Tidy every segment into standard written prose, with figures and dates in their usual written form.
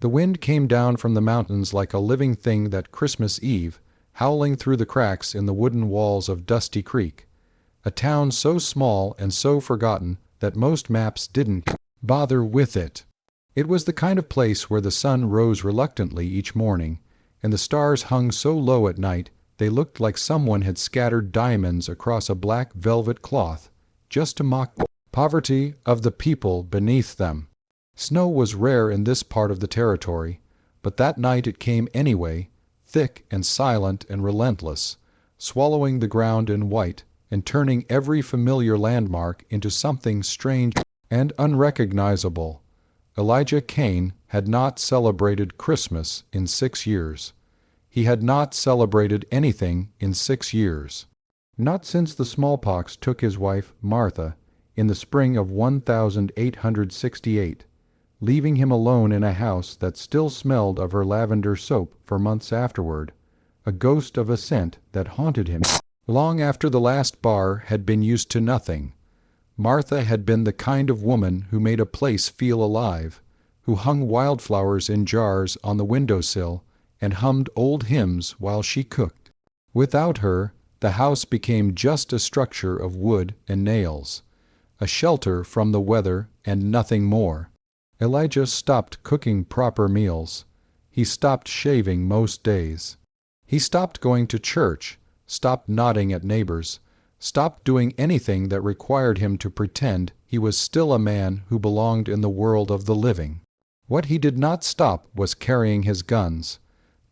The wind came down from the mountains like a living thing that Christmas Eve, howling through the cracks in the wooden walls of Dusty Creek, a town so small and so forgotten that most maps didn't bother with it. It was the kind of place where the sun rose reluctantly each morning, and the stars hung so low at night they looked like someone had scattered diamonds across a black velvet cloth, just to mock the poverty of the people beneath them. Snow was rare in this part of the territory, but that night it came anyway, thick and silent and relentless, swallowing the ground in white and turning every familiar landmark into something strange and unrecognizable. Elijah Kane had not celebrated Christmas in 6 years. He had not celebrated anything in 6 years. Not since the smallpox took his wife, Martha, in the spring of 1868, leaving him alone in a house that still smelled of her lavender soap for months afterward, a ghost of a scent that haunted him long after the last bar had been used to nothing. Martha had been the kind of woman who made a place feel alive, who hung wildflowers in jars on the windowsill and hummed old hymns while she cooked. Without her, the house became just a structure of wood and nails, a shelter from the weather and nothing more. Elijah stopped cooking proper meals. He stopped shaving most days. He stopped going to church, stopped nodding at neighbors, stopped doing anything that required him to pretend he was still a man who belonged in the world of the living. What he did not stop was carrying his guns,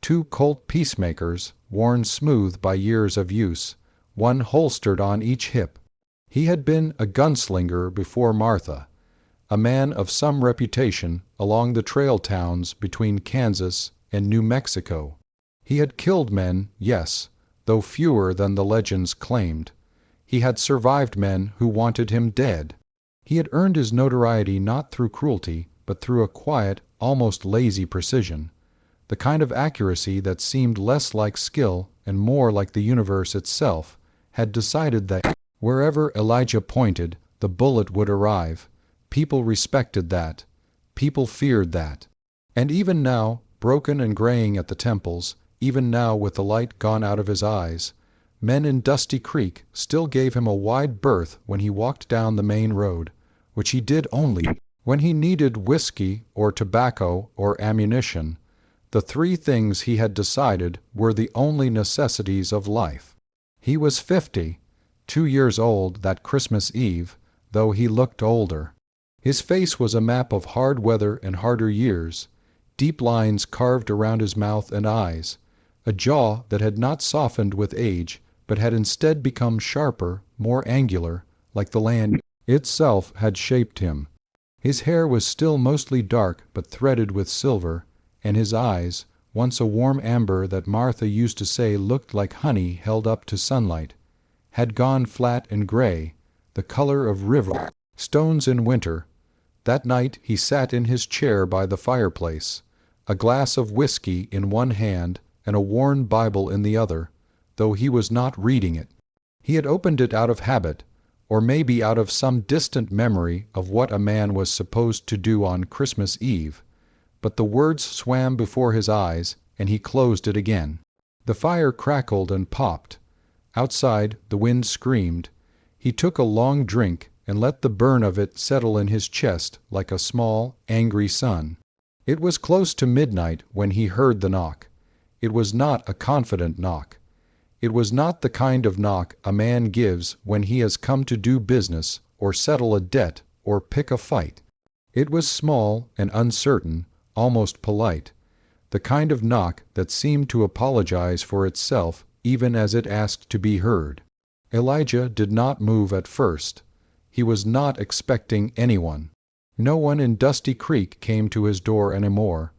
2 Colt peacemakers, worn smooth by years of use, one holstered on each hip. He had been a gunslinger before Martha, a man of some reputation along the trail towns between Kansas and New Mexico. He had killed men, yes, though fewer than the legends claimed. He had survived men who wanted him dead. He had earned his notoriety not through cruelty, but through a quiet, almost lazy precision, the kind of accuracy that seemed less like skill and more like the universe itself had decided that wherever Elijah pointed, the bullet would arrive. People respected that. People feared that. And even now, broken and graying at the temples, even now with the light gone out of his eyes, men in Dusty Creek still gave him a wide berth when he walked down the main road, which he did only when he needed whiskey or tobacco or ammunition. The 3 things he had decided were the only necessities of life. He was 50, 2 years old that Christmas Eve, though he looked older. His face was a map of hard weather and harder years, deep lines carved around his mouth and eyes, a jaw that had not softened with age, but had instead become sharper, more angular, like the land itself had shaped him. His hair was still mostly dark but threaded with silver, and his eyes, once a warm amber that Martha used to say looked like honey held up to sunlight, had gone flat and gray, the color of river stones in winter. That night he sat in his chair by the fireplace, a glass of whiskey in one hand and a worn Bible in the other, though he was not reading it. He had opened it out of habit, or maybe out of some distant memory of what a man was supposed to do on Christmas Eve, but the words swam before his eyes, and he closed it again. The fire crackled and popped. Outside, the wind screamed. He took a long drink and let the burn of it settle in his chest like a small, angry sun. It was close to midnight when he heard the knock. It was not a confident knock. It was not the kind of knock a man gives when he has come to do business or settle a debt or pick a fight. It was small and uncertain, almost polite, the kind of knock that seemed to apologize for itself even as it asked to be heard. Elijah did not move at first. He was not expecting anyone. No one in Dusty Creek came to his door anymore,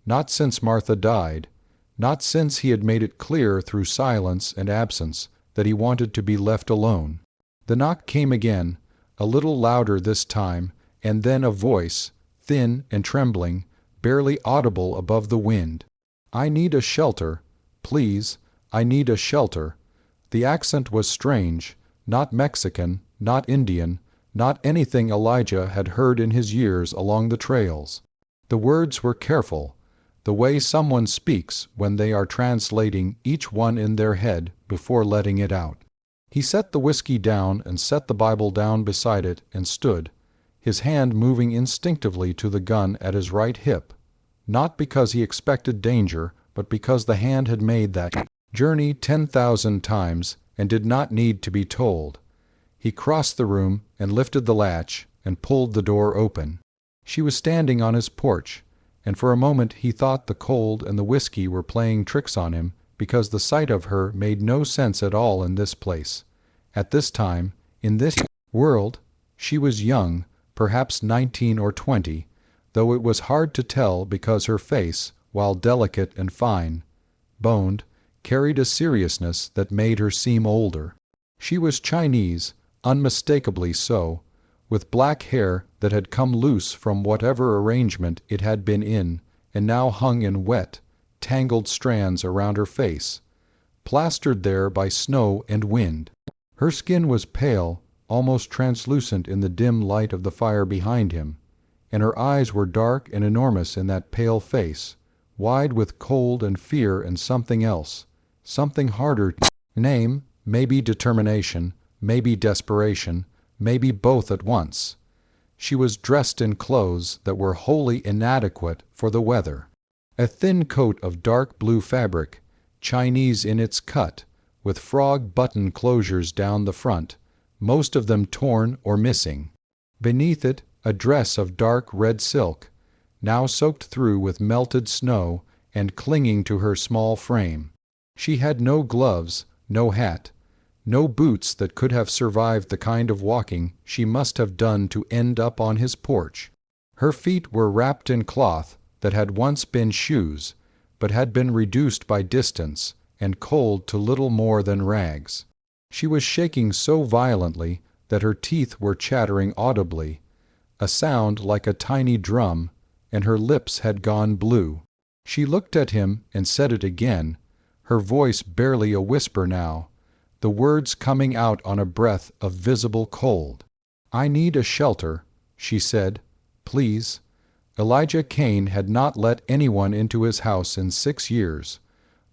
not since Martha died, not since he had made it clear through silence and absence that he wanted to be left alone. The knock came again, a little louder this time, and then a voice, thin and trembling, barely audible above the wind. "I need a shelter. Please, I need a shelter." The accent was strange, not Mexican, not Indian, not anything Elijah had heard in his years along the trails. The words were careful, the way someone speaks when they are translating each one in their head before letting it out. He set the whiskey down and set the Bible down beside it and stood, his hand moving instinctively to the gun at his right hip, not because he expected danger, but because the hand had made that journey 10,000 times and did not need to be told. He crossed the room and lifted the latch and pulled the door open. She was standing on his porch, and for a moment he thought the cold and the whiskey were playing tricks on him, because the sight of her made no sense at all in this place. At this time, in this world, she was young, perhaps 19 or 20, though it was hard to tell because her face, while delicate and fine, boned, carried a seriousness that made her seem older. She was Chinese, unmistakably so, with black hair that had come loose from whatever arrangement it had been in, and now hung in wet, tangled strands around her face, plastered there by snow and wind. Her skin was pale, almost translucent in the dim light of the fire behind him, and her eyes were dark and enormous in that pale face, wide with cold and fear and something else, something harder to name, maybe determination, maybe desperation, maybe both at once. She was dressed in clothes that were wholly inadequate for the weather. A thin coat of dark blue fabric, Chinese in its cut, with frog button closures down the front, most of them torn or missing. Beneath it, a dress of dark red silk, now soaked through with melted snow and clinging to her small frame. She had no gloves, no hat, no boots that could have survived the kind of walking she must have done to end up on his porch. Her feet were wrapped in cloth that had once been shoes, but had been reduced by distance and cold to little more than rags. She was shaking so violently that her teeth were chattering audibly, a sound like a tiny drum, and her lips had gone blue. She looked at him and said it again, her voice barely a whisper now, the words coming out on a breath of visible cold. "I need a shelter," she said. "Please." Elijah Kane had not let anyone into his house in 6 years.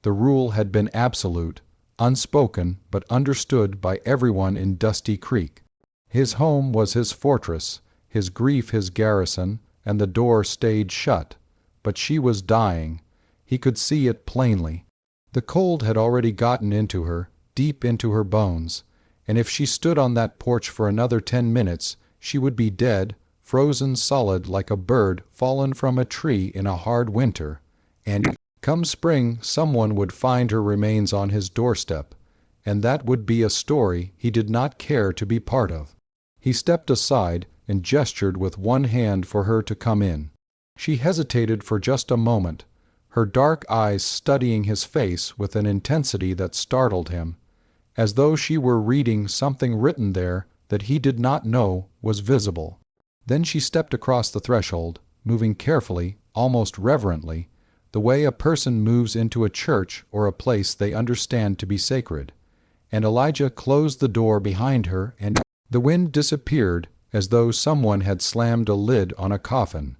The rule had been absolute, unspoken but understood by everyone in Dusty Creek. His home was his fortress, his grief his garrison, and the door stayed shut. But she was dying. He could see it plainly. The cold had already gotten into her, deep into her bones, and if she stood on that porch for another 10 minutes, she would be dead, frozen solid like a bird fallen from a tree in a hard winter, and come spring someone would find her remains on his doorstep, and that would be a story he did not care to be part of. He stepped aside and gestured with one hand for her to come in. She hesitated for just a moment, her dark eyes studying his face with an intensity that startled him, as though she were reading something written there that he did not know was visible. Then she stepped across the threshold, moving carefully, almost reverently, the way a person moves into a church or a place they understand to be sacred, and Elijah closed the door behind her, and the wind disappeared as though someone had slammed a lid on a coffin.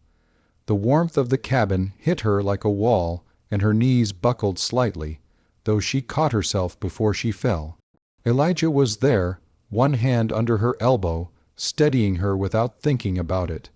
The warmth of the cabin hit her like a wall, and her knees buckled slightly, though she caught herself before she fell. Elijah was there, one hand under her elbow, steadying her without thinking about it,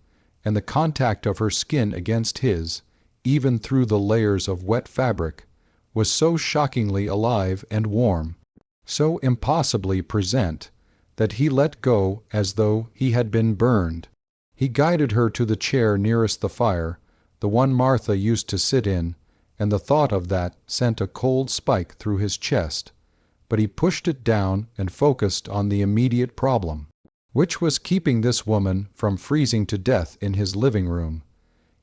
and the contact of her skin against his, even through the layers of wet fabric, was so shockingly alive and warm, so impossibly present, that he let go as though he had been burned. He guided her to the chair nearest the fire, the one Martha used to sit in, and the thought of that sent a cold spike through his chest. But he pushed it down and focused on the immediate problem, which was keeping this woman from freezing to death in his living room.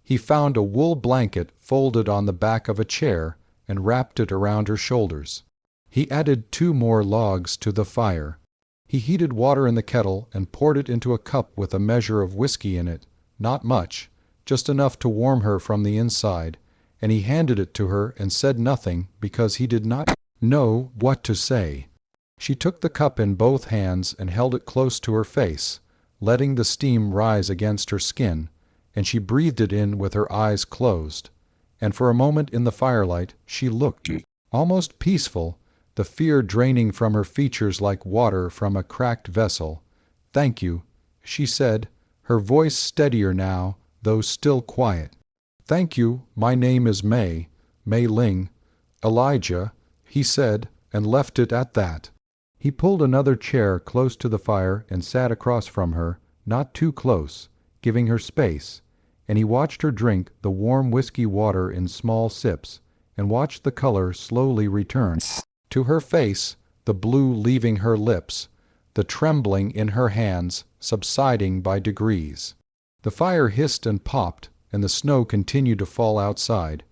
He found a wool blanket folded on the back of a chair and wrapped it around her shoulders. He added 2 more logs to the fire. He heated water in the kettle and poured it into a cup with a measure of whiskey in it, not much, just enough to warm her from the inside, and he handed it to her and said nothing because he did not know what to say. She took the cup in both hands and held it close to her face, letting the steam rise against her skin, and she breathed it in with her eyes closed. and for a moment in the firelight she looked almost peaceful, the fear draining from her features like water from a cracked vessel. "Thank you," she said, her voice steadier now, though still quiet. "Thank you, my name is Mei Ling. Elijah," he said, and left it at that. He pulled another chair close to the fire and sat across from her, not too close, giving her space, and he watched her drink the warm whiskey water in small sips, and watched the color slowly return to her face, the blue leaving her lips, the trembling in her hands subsiding by degrees. The fire hissed and popped, and the snow continued to fall outside,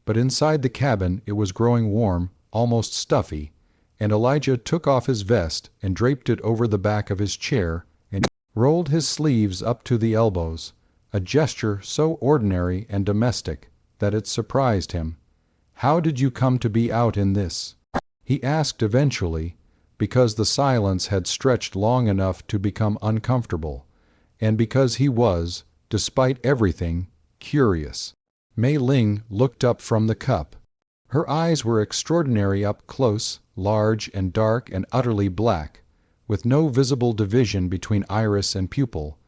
but inside the cabin it was growing warm, almost stuffy, and Elijah took off his vest and draped it over the back of his chair and rolled his sleeves up to the elbows, a gesture so ordinary and domestic that it surprised him. "How did you come to be out in this?" he asked eventually, because the silence had stretched long enough to become uncomfortable, and because he was, despite everything, curious. Mei Ling looked up from the cup. Her eyes were extraordinary up close, large and dark and utterly black, with no visible division between iris and pupil,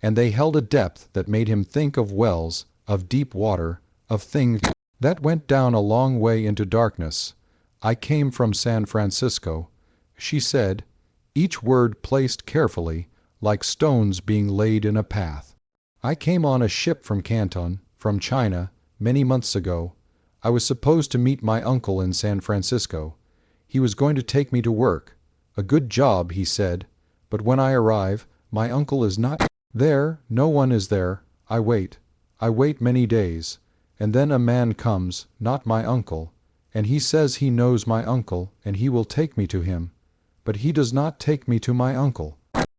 and they held a depth that made him think of wells, of deep water, of things that went down a long way into darkness. "I came from San Francisco," she said, each word placed carefully, like stones being laid in a path. "I came on a ship from Canton, from China, many months ago. I was supposed to meet my uncle in San Francisco. He was going to take me to work. A good job, he said, but when I arrive, my uncle is not there. No one is there. I wait many days, and then a man comes, not my uncle, and he says he knows my uncle and he will take me to him. But he does not take me to my uncle."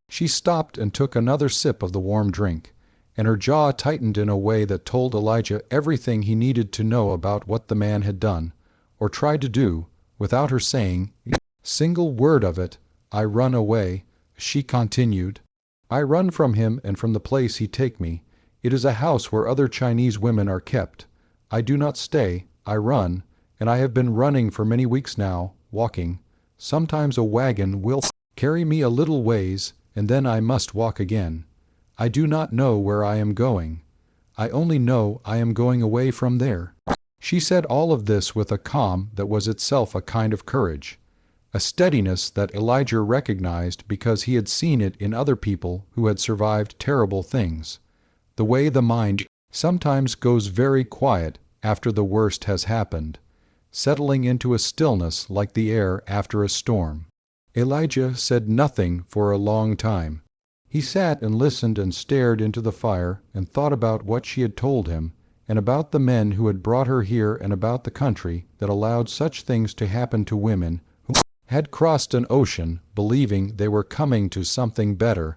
She stopped and took another sip of the warm drink, and her jaw tightened in a way that told Elijah everything he needed to know about what the man had done, or tried to do, without her saying a single word of it. "I run away," she continued. "I run from him and from the place he take me. It is a house where other Chinese women are kept. I do not stay, I run, and I have been running for many weeks now, walking. Sometimes a wagon will carry me a little ways, and then I must walk again. I do not know where I am going. I only know I am going away from there." She said all of this with a calm that was itself a kind of courage, a steadiness that Elijah recognized because he had seen it in other people who had survived terrible things, the way the mind sometimes goes very quiet after the worst has happened, settling into a stillness like the air after a storm. Elijah said nothing for a long time. He sat and listened and stared into the fire and thought about what she had told him, and about the men who had brought her here, and about the country that allowed such things to happen to women who had crossed an ocean believing they were coming to something better.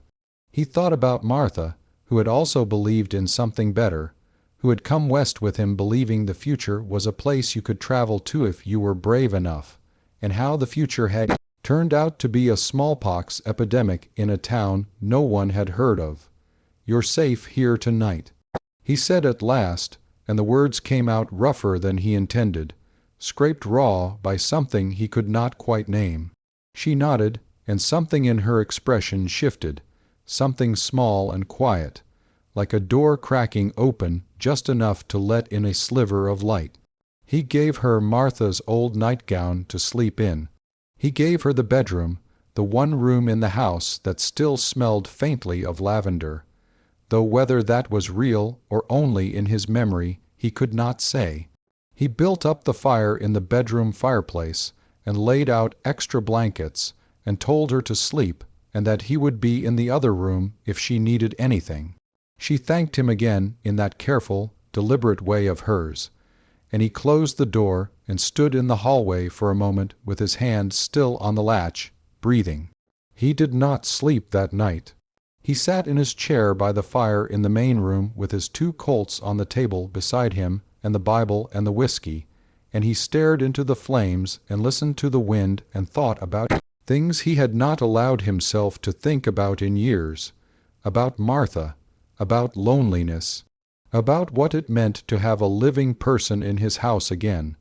He thought about Martha, who had also believed in something better, who had come west with him believing the future was a place you could travel to if you were brave enough, and how the future had turned out to be a smallpox epidemic in a town no one had heard of. "You're safe here tonight," he said at last, and the words came out rougher than he intended, scraped raw by something he could not quite name. She nodded, and something in her expression shifted, something small and quiet, like a door cracking open just enough to let in a sliver of light. He gave her Martha's old nightgown to sleep in. He gave her the bedroom, the one room in the house that still smelled faintly of lavender, though whether that was real or only in his memory he could not say. He built up the fire in the bedroom fireplace and laid out extra blankets and told her to sleep and that he would be in the other room if she needed anything. She thanked him again in that careful, deliberate way of hers, and he closed the door and stood in the hallway for a moment with his hand still on the latch, breathing. He did not sleep that night. He sat in his chair by the fire in the main room with his 2 Colts on the table beside him and the Bible and the whiskey, and he stared into the flames and listened to the wind and thought about things he had not allowed himself to think about in years, about Martha, about loneliness. about what it meant to have a living person in his house again,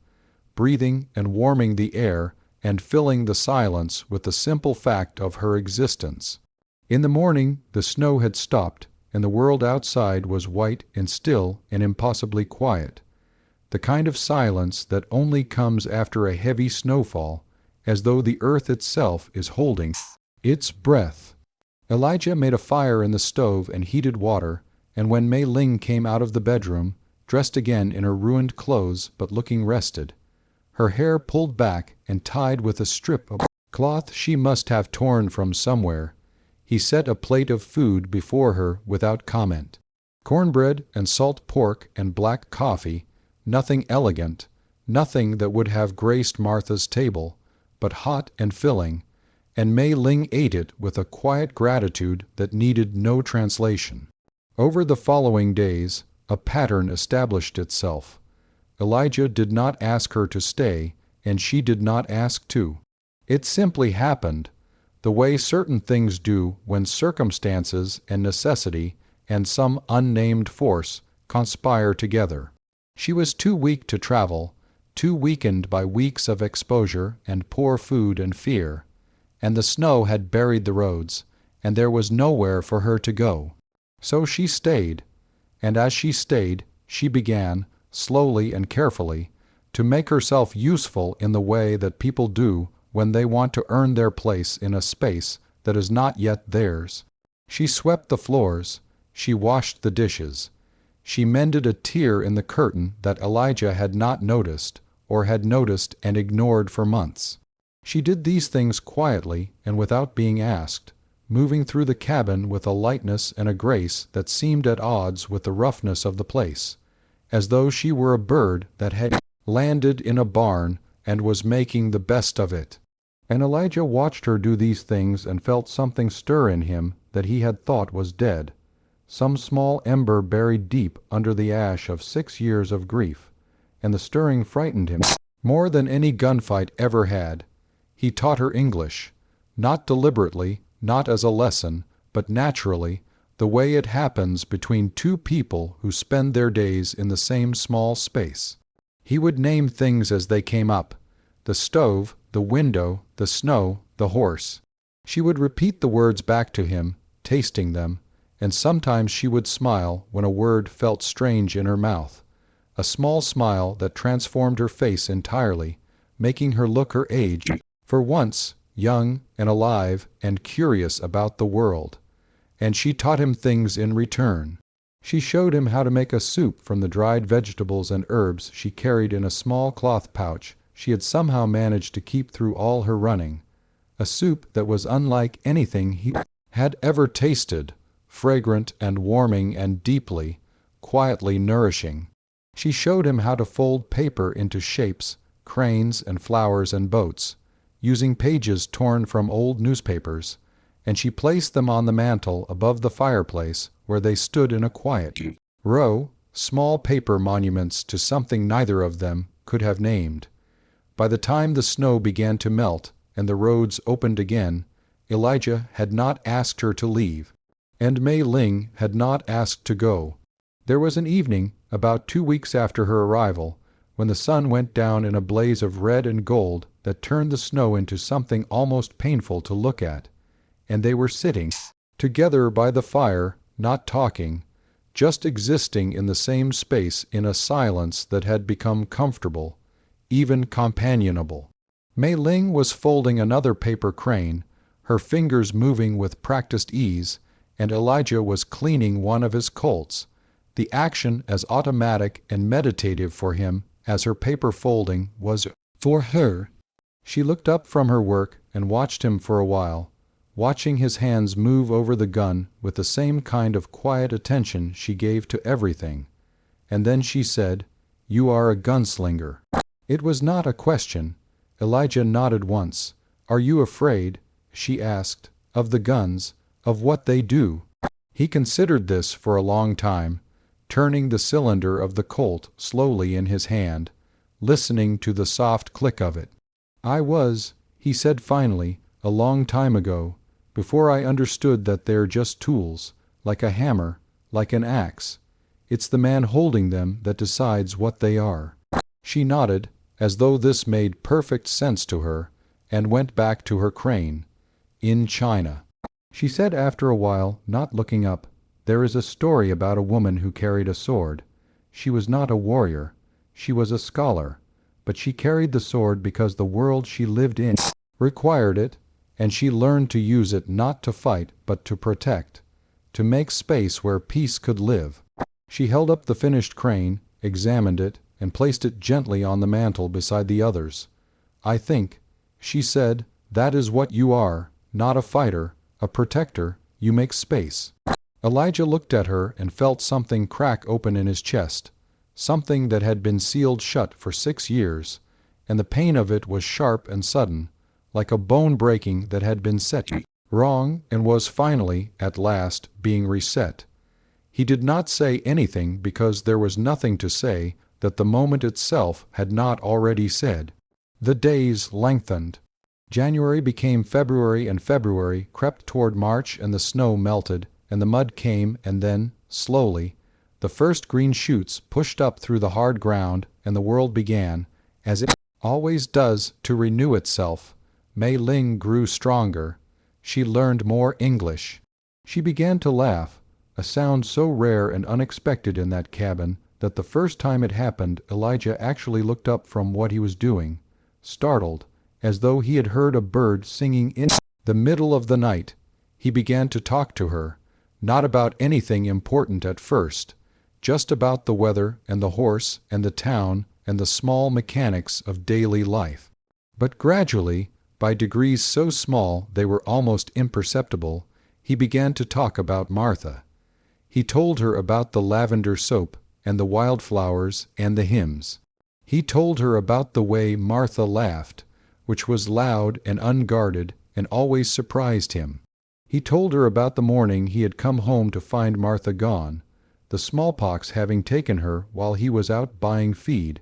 breathing and warming the air and filling the silence with the simple fact of her existence. In the morning the snow had stopped, and the world outside was white and still and impossibly quiet, the kind of silence that only comes after a heavy snowfall, as though the earth itself is holding its breath. Elijah made a fire in the stove and heated water, and when Mei Ling came out of the bedroom, dressed again in her ruined clothes but looking rested, her hair pulled back and tied with a strip of cloth she must have torn from somewhere, he set a plate of food before her without comment. Cornbread and salt pork and black coffee, nothing elegant, nothing that would have graced Martha's table, but hot and filling, and Mei Ling ate it with a quiet gratitude that needed no translation. Over the following days, a pattern established itself. Elijah did not ask her to stay, and she did not ask to. It simply happened, the way certain things do when circumstances and necessity and some unnamed force conspire together. She was too weak to travel, too weakened by weeks of exposure and poor food and fear, and the snow had buried the roads, and there was nowhere for her to go. So she stayed, and as she stayed, she began, slowly and carefully, to make herself useful in the way that people do when they want to earn their place in a space that is not yet theirs. She swept the floors, she washed the dishes, she mended a tear in the curtain that Elijah had not noticed, or had noticed and ignored for months. She did these things quietly and without being asked, moving through the cabin with a lightness and a grace that seemed at odds with the roughness of the place, as though she were a bird that had landed in a barn and was making the best of it. And Elijah watched her do these things and felt something stir in him that he had thought was dead, some small ember buried deep under the ash of 6 years of grief, and the stirring frightened him more than any gunfight ever had. He taught her English, not deliberately, not as a lesson, but naturally, the way it happens between two people who spend their days in the same small space. He would name things as they came up: the stove, the window, the snow, the horse. She would repeat the words back to him, tasting them, and sometimes she would smile when a word felt strange in her mouth, a small smile that transformed her face entirely, making her look her age, for once young and alive and curious about the world. And she taught him things in return. She showed him how to make a soup from the dried vegetables and herbs she carried in a small cloth pouch she had somehow managed to keep through all her running, a soup that was unlike anything he had ever tasted, fragrant and warming and deeply, quietly nourishing. She showed him how to fold paper into shapes, cranes and flowers and boats, using pages torn from old newspapers, and she placed them on the mantel above the fireplace where they stood in a quiet row, small paper monuments to something neither of them could have named. By the time the snow began to melt and the roads opened again, Elijah had not asked her to leave, and Mei Ling had not asked to go. There was an evening, about 2 weeks after her arrival, when the sun went down in a blaze of red and gold that turned the snow into something almost painful to look at, and they were sitting together by the fire, not talking, just existing in the same space in a silence that had become comfortable, even companionable. Mei Ling was folding another paper crane, her fingers moving with practiced ease, and Elijah was cleaning one of his colts, the action as automatic and meditative for him as her paper folding was for her. She looked up from her work and watched him for a while, watching his hands move over the gun with the same kind of quiet attention she gave to everything, and then she said, "You are a gunslinger." It was not a question. Elijah nodded once. "Are you afraid," she asked, "of the guns, of what they do?" He considered this for a long time, turning the cylinder of the Colt slowly in his hand, listening to the soft click of it. "I was," he said finally, "a long time ago, before I understood that they're just tools, like a hammer, like an axe." It's the man holding them that decides what they are." She nodded, as though this made perfect sense to her, and went back to her crane. "In China," she said after a while, not looking up, "there is a story about a woman who carried a sword. She was not a warrior. She was a scholar. But she carried the sword because the world she lived in required it, and she learned to use it not to fight but to protect, to make space where peace could live." She held up the finished crane, examined it, and placed it gently on the mantel beside the others. "I think," she said, "that is what you are, not a fighter, a protector. You make space." Elijah looked at her and felt something crack open in his chest, something that had been sealed shut for 6 years, and the pain of it was sharp and sudden, like a bone breaking that had been set wrong and was finally, at last, being reset. He did not say anything because there was nothing to say that the moment itself had not already said. The days lengthened. January became February, and February crept toward March, and the snow melted, and the mud came, and then, slowly, the first green shoots pushed up through the hard ground, and the world began, as it always does, to renew itself. Mei Ling grew stronger. She learned more English. She began to laugh, a sound so rare and unexpected in that cabin that the first time it happened Elijah actually looked up from what he was doing, startled, as though he had heard a bird singing in the middle of the night. He began to talk to her, not about anything important at first, just about the weather and the horse and the town and the small mechanics of daily life. But gradually, by degrees so small they were almost imperceptible, he began to talk about Martha. He told her about the lavender soap and the wildflowers and the hymns. He told her about the way Martha laughed, which was loud and unguarded and always surprised him. He told her about the morning he had come home to find Martha gone, the smallpox having taken her while he was out buying feed,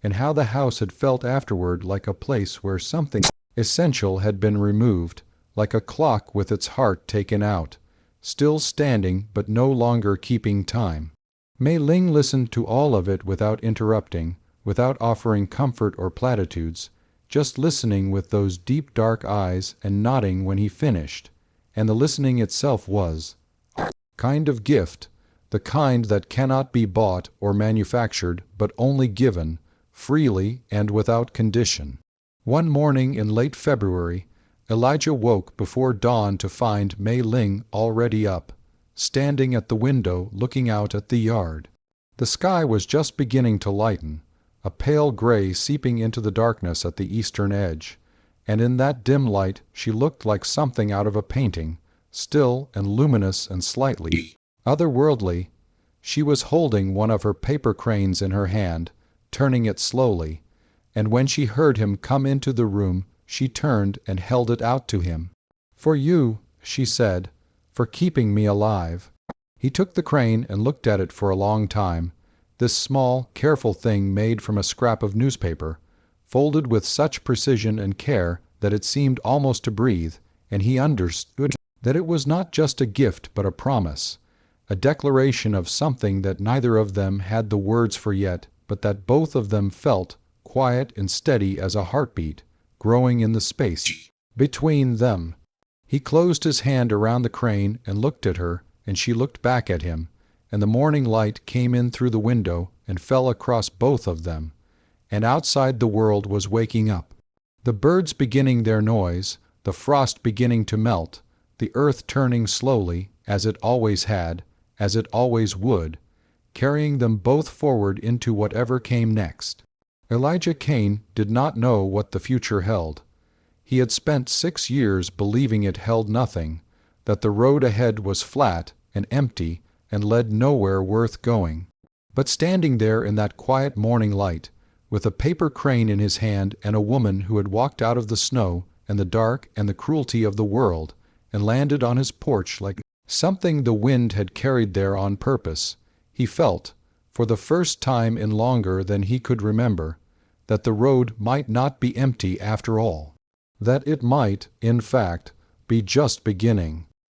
and how the house had felt afterward like a place where something essential had been removed, like a clock with its heart taken out, still standing but no longer keeping time. Mei Ling listened to all of it without interrupting, without offering comfort or platitudes, just listening with those deep dark eyes and nodding when he finished. And the listening itself was a kind of gift, the kind that cannot be bought or manufactured but only given, freely and without condition. One morning in late February, Elijah woke before dawn to find Mei Ling already up, standing at the window looking out at the yard. The sky was just beginning to lighten, a pale gray seeping into the darkness at the eastern edge, and in that dim light she looked like something out of a painting, still and luminous and slightly otherworldly. She was holding one of her paper cranes in her hand, turning it slowly, and when she heard him come into the room, she turned and held it out to him. "For you," she said, "for keeping me alive." He took the crane and looked at it for a long time, this small, careful thing made from a scrap of newspaper, folded with such precision and care that it seemed almost to breathe, and he understood that it was not just a gift but a promise, a declaration of something that neither of them had the words for yet, but that both of them felt, quiet and steady as a heartbeat, growing in the space between them. He closed his hand around the crane and looked at her, and she looked back at him, and the morning light came in through the window and fell across both of them, and outside the world was waking up. The birds beginning their noise, the frost beginning to melt, the earth turning slowly, as it always had, as it always would, carrying them both forward into whatever came next. Elijah Kane did not know what the future held. He had spent 6 years believing it held nothing, that the road ahead was flat and empty and led nowhere worth going. But standing there in that quiet morning light, with a paper crane in his hand and a woman who had walked out of the snow and the dark and the cruelty of the world and landed on his porch like something the wind had carried there on purpose, he felt, for the first time in longer than he could remember, that the road might not be empty after all, that it might, in fact, be just beginning.